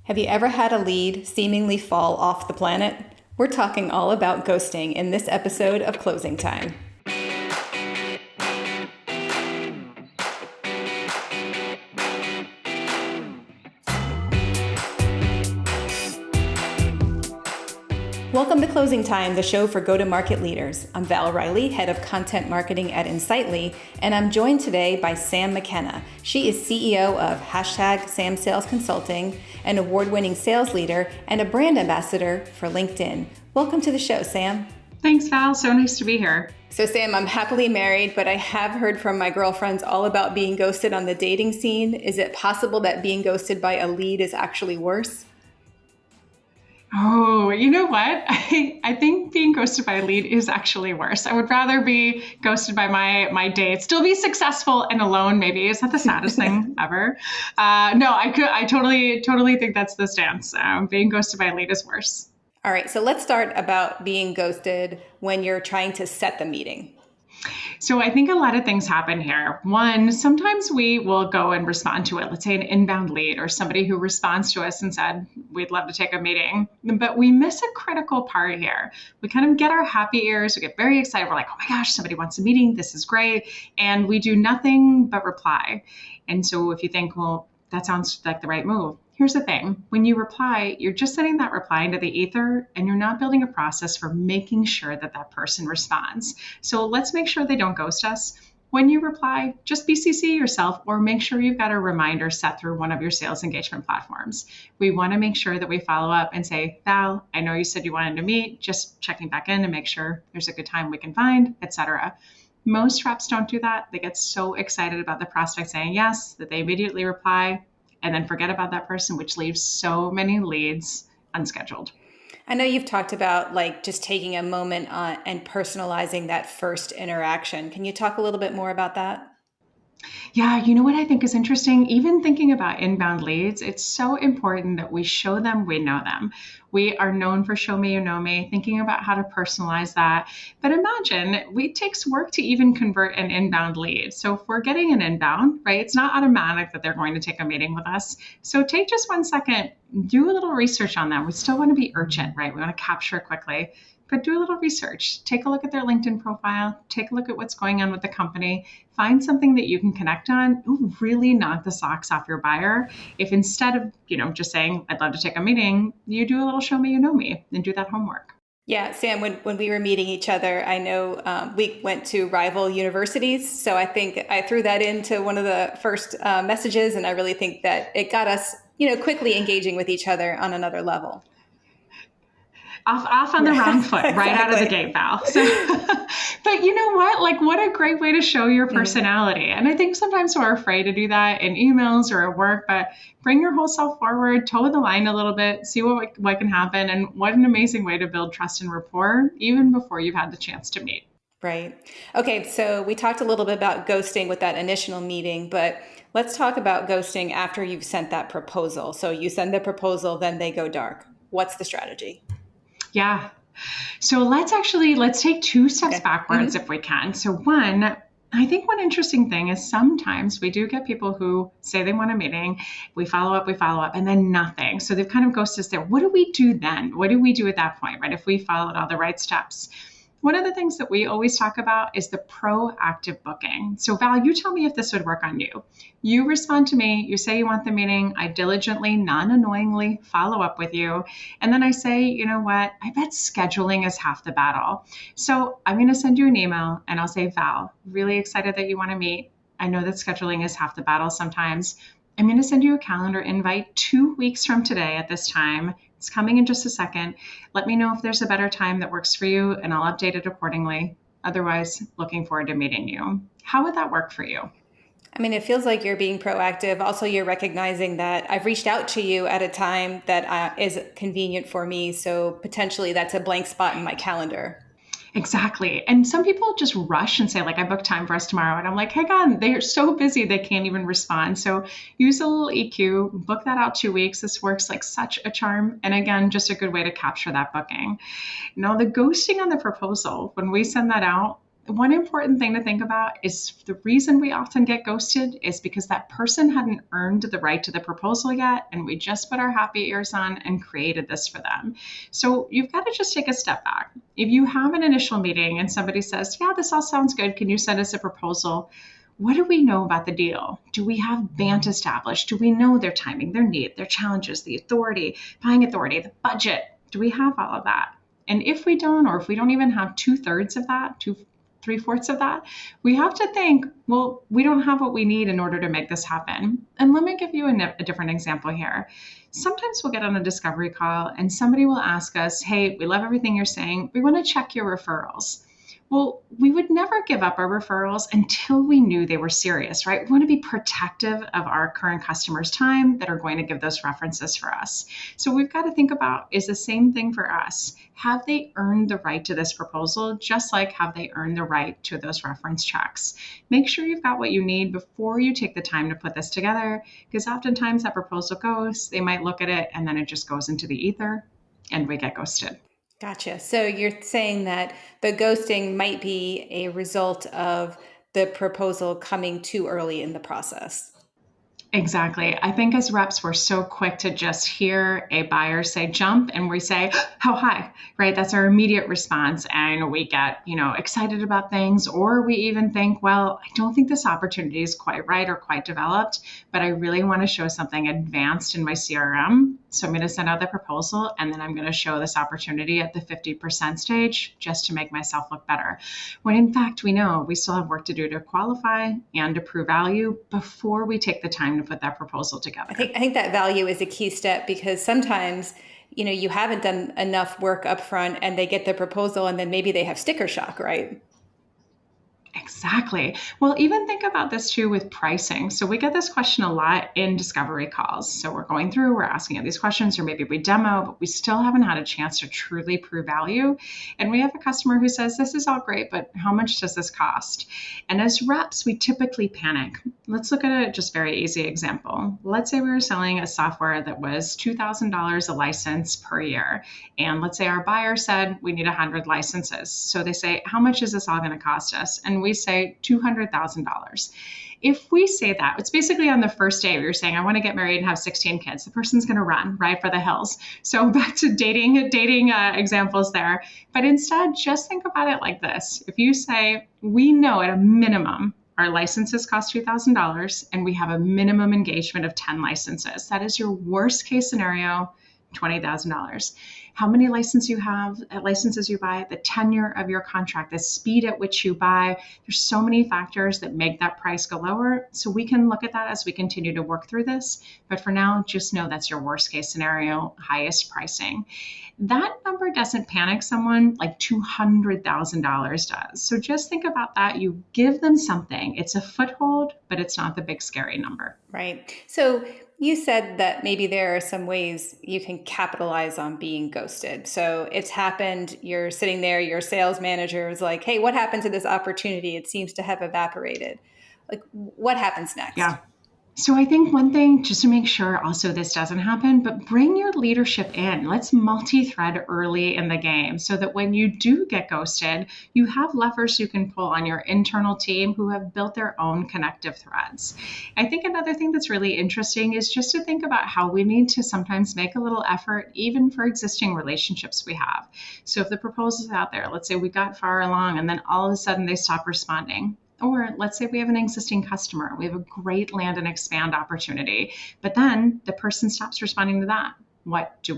Have you ever had a lead seemingly fall off the planet? We're talking all about ghosting in this episode of Closing Time. Welcome to Closing Time, the show for go-to-market leaders. I'm Val Riley, head of content marketing at Insightly, and I'm joined today by Sam Mckenna. She is CEO of #Sam Sales Consulting, an award-winning sales leader, and a brand ambassador for LinkedIn. Welcome to the show, Sam. Thanks, Val. So nice to be here. So Sam, I'm happily married, but I have heard from my girlfriends all about being ghosted on the dating scene. Is it possible that being ghosted by a lead is actually worse? Oh, you know what? I think being ghosted by a lead is actually worse. I would rather be ghosted by my date, still be successful and alone. Maybe is that the saddest thing ever? No, I totally think that's the stance. Being ghosted by a lead is worse. All right, so let's start about being ghosted when you're trying to set the meeting. So I think a lot of things happen here. One, sometimes we will go and respond to it. Let's say an inbound lead or somebody who responds to us and said, we'd love to take a meeting. But we miss a critical part here. We kind of get our happy ears. We get very excited. We're like, oh my gosh, somebody wants a meeting. This is great. And we do nothing but reply. And so if you think, well, that sounds like the right move. Here's the thing. When you reply, you're just sending that reply into the ether and you're not building a process for making sure that that person responds. So let's make sure they don't ghost us. When you reply, just BCC yourself or make sure you've got a reminder set through one of your sales engagement platforms. We want to make sure that we follow up and say, Val, I know you said you wanted to meet, just checking back in to make sure there's a good time we can find, etc. Most reps don't do that. They get so excited about the prospect saying yes that they immediately reply and then forget about that person, which leaves so many leads unscheduled. I know you've talked about just taking a moment and personalizing that first interaction. Can you talk a little bit more about that? Yeah, you know what I think is interesting? Even thinking about inbound leads, it's so important that we show them we know them. We are known for show me, you know me, thinking about how to personalize that. But imagine it takes work to even convert an inbound lead. So if we're getting an inbound, right, it's not automatic that they're going to take a meeting with us. So take just 1 second, do a little research on them. We still want to be urgent, right? We want to capture it quickly. But do a little research. Take a look at their LinkedIn profile. Take a look at what's going on with the company. Find something that you can connect on. It will really knock the socks off your buyer. If instead of, just saying, I'd love to take a meeting, you do a little show me, you know me, and do that homework. Yeah, Sam, when we were meeting each other, I know we went to rival universities. So I think I threw that into one of the first messages. And I really think that it got us, quickly engaging with each other on another level. Off on the wrong foot, right out of the gate, Val. So, but you know what? What a great way to show your personality. And I think sometimes we're afraid to do that in emails or at work, but bring your whole self forward, toe the line a little bit, see what can happen. And what an amazing way to build trust and rapport, even before you've had the chance to meet. Right. Okay. So we talked a little bit about ghosting with that initial meeting, but let's talk about ghosting after you've sent that proposal. So you send the proposal, then they go dark. What's the strategy? Yeah. So let's take 2 steps backwards if we can. So one, I think one interesting thing is sometimes we do get people who say they want a meeting, we follow up, and then nothing. So they've kind of ghosted us there. What do we do then? What do we do at that point, right? If we followed all the right steps. One of the things that we always talk about is the proactive booking. So Val, you tell me if this would work on you. You respond to me, you say you want the meeting, I diligently, non-annoyingly follow up with you. And then I say, you know what, I bet scheduling is half the battle. So I'm going to send you an email and I'll say, Val, really excited that you want to meet. I know that scheduling is half the battle sometimes. I'm going to send you a calendar invite 2 weeks from today at this time. It's coming in just a second. Let me know if there's a better time that works for you and I'll update it accordingly. Otherwise, looking forward to meeting you. How would that work for you? I mean, it feels like you're being proactive. Also, you're recognizing that I've reached out to you at a time that is convenient for me. So potentially that's a blank spot in my calendar. Exactly. And some people just rush and say, I booked time for us tomorrow. And I'm like, hey, God, they're so busy, they can't even respond. So use a little EQ, book that out 2 weeks. This works like such a charm. And again, just a good way to capture that booking. Now, the ghosting on the proposal, when we send that out, One important thing to think about is the reason we often get ghosted is because that person hadn't earned the right to the proposal yet, and we just put our happy ears on and created this for them. So you've got to just take a step back. If you have an initial meeting and somebody says, yeah, this all sounds good, can you send us a proposal? What do we know about the deal? Do we have BANT established? Do we know their timing, their need, their challenges, the authority, buying authority, the budget? Do we have all of that? And if we don't, or if we don't even have 2/3 of that, 3/4 of that, we have to think, well, we don't have what we need in order to make this happen. And let me give you a different example here. Sometimes we'll get on a discovery call and somebody will ask us, hey, we love everything you're saying. We want to check your referrals. Well, we would never give up our referrals until we knew they were serious, right? We want to be protective of our current customers' time that are going to give those references for us. So we've got to think about, is the same thing for us? Have they earned the right to this proposal, just like have they earned the right to those reference checks? Make sure you've got what you need before you take the time to put this together, because oftentimes that proposal goes, they might look at it and then it just goes into the ether and we get ghosted. Gotcha. So you're saying that the ghosting might be a result of the proposal coming too early in the process. Exactly. I think as reps, we're so quick to just hear a buyer say jump and we say, how high, right? That's our immediate response. And we get, excited about things, or we even think, well, I don't think this opportunity is quite right or quite developed, but I really want to show something advanced in my CRM. So I'm going to send out the proposal and then I'm going to show this opportunity at the 50% stage just to make myself look better. When in fact, we know we still have work to do to qualify and to prove value before we take the time to put that proposal together. I think that value is a key step, because sometimes, you haven't done enough work up front and they get the proposal and then maybe they have sticker shock, right? Exactly. Well, even think about this too with pricing. So we get this question a lot in discovery calls. So we're going through, we're asking you these questions, or maybe we demo, but we still haven't had a chance to truly prove value. And we have a customer who says, this is all great, but how much does this cost? And as reps, we typically panic. Let's look at a just very easy example. Let's say we were selling a software that was $2,000 a license per year. And let's say our buyer said, we need 100 licenses. So they say, how much is this all going to cost us? And we say $200,000. If we say that, it's basically on the first day, we were saying, I want to get married and have 16 kids. The person's going to run right for the hills. So back to dating examples there. But instead, just think about it like this. If you say, we know at a minimum, our licenses cost $2,000 and we have a minimum engagement of 10 licenses. That is your worst case scenario, $20,000. How many licenses you buy, the tenure of your contract, the speed at which you buy. There's so many factors that make that price go lower. So we can look at that as we continue to work through this. But for now, just know that's your worst case scenario, highest pricing. That number doesn't panic someone like $200,000 does. So just think about that. You give them something. It's a foothold, but it's not the big scary number. Right. So you said that maybe there are some ways you can capitalize on being ghosted. So it's happened, you're sitting there, your sales manager is like, hey, what happened to this opportunity? It seems to have evaporated. Like, what happens next? Yeah. So I think one thing, just to make sure also this doesn't happen, but bring your leadership in. Let's multi-thread early in the game so that when you do get ghosted, you have levers you can pull on your internal team who have built their own connective threads. I think another thing that's really interesting is just to think about how we need to sometimes make a little effort, even for existing relationships we have. So if the proposal's out there, let's say we got far along and then all of a sudden they stop responding. Or let's say we have an existing customer, we have a great land and expand opportunity, but then the person stops responding to that. What do?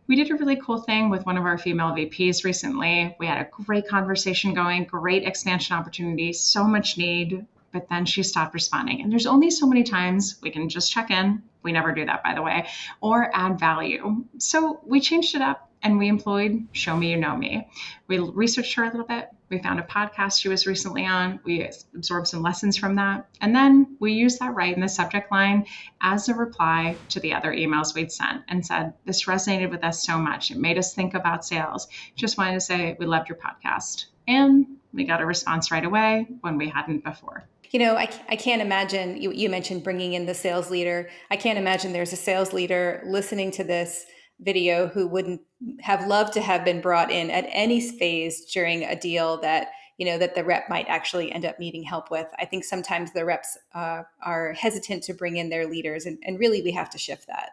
We did a really cool thing with one of our female VPs recently. We had a great conversation going, great expansion opportunity, so much need, but then she stopped responding. And there's only so many times we can just check in. We never do that, by the way, or add value. So we changed it up and we employed Show Me You Know Me. We researched her a little bit. We found a podcast she was recently on. We absorbed some lessons from that. And then we used that right in the subject line as a reply to the other emails we'd sent and said, this resonated with us so much. It made us think about sales. Just wanted to say, we loved your podcast. And we got a response right away when we hadn't before. I can't imagine, you mentioned bringing in the sales leader. I can't imagine there's a sales leader listening to this video who wouldn't have loved to have been brought in at any phase during a deal that that the rep might actually end up needing help with. I think sometimes the reps are hesitant to bring in their leaders, and really we have to shift that.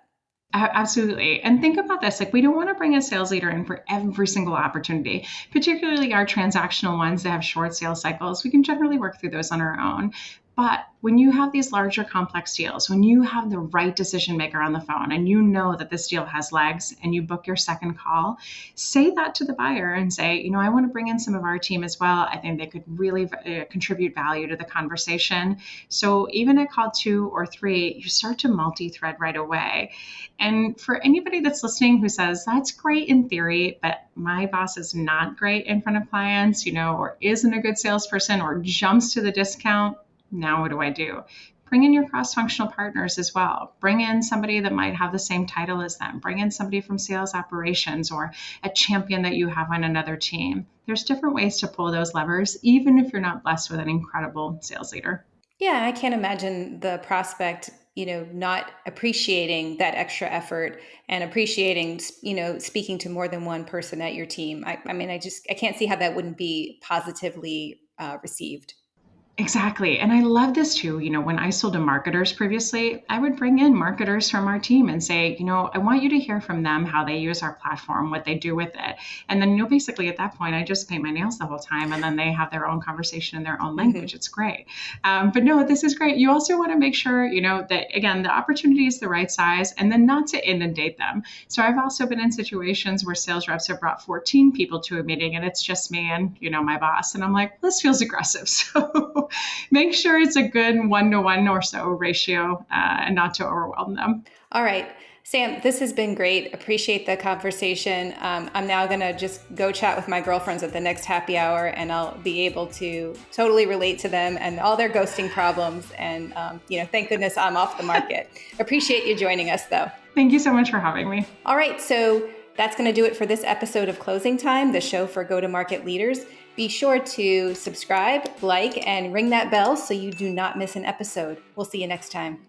Absolutely. And think about this, like we don't want to bring a sales leader in for every single opportunity, particularly our transactional ones that have short sales cycles. We can generally work through those on our own. But when you have these larger complex deals, when you have the right decision maker on the phone and you know that this deal has legs and you book your second call, say that to the buyer and say, I want to bring in some of our team as well. I think they could really contribute value to the conversation. So even at call 2 or 3, you start to multi-thread right away. And for anybody that's listening who says, that's great in theory, but my boss is not great in front of clients, or isn't a good salesperson or jumps to the discount, now what do I do? Bring in your cross-functional partners as well. Bring in somebody that might have the same title as them. Bring in somebody from sales operations or a champion that you have on another team. There's different ways to pull those levers, even if you're not blessed with an incredible sales leader. Yeah, I can't imagine the prospect, not appreciating that extra effort and appreciating, speaking to more than one person at your team. I mean, I can't see how that wouldn't be positively received. Exactly. And I love this too. When I sold to marketers previously, I would bring in marketers from our team and say, I want you to hear from them how they use our platform, what they do with it. And then, basically at that point, I just paint my nails the whole time and then they have their own conversation in their own language. Mm-hmm. It's great. But no, this is great. You also want to make sure, that again, the opportunity is the right size and then not to inundate them. So I've also been in situations where sales reps have brought 14 people to a meeting and it's just me and, my boss. And I'm like, this feels aggressive. So make sure it's a good 1-to-1 or so ratio and not to overwhelm them. All right. Sam, this has been great. Appreciate the conversation. I'm now going to just go chat with my girlfriends at the next happy hour, and I'll be able to totally relate to them and all their ghosting problems. And, thank goodness I'm off the market. Appreciate you joining us, though. Thank you so much for having me. All right. So that's going to do it for this episode of Closing Time, the show for go-to-market leaders. Be sure to subscribe, like, and ring that bell so you do not miss an episode. We'll see you next time.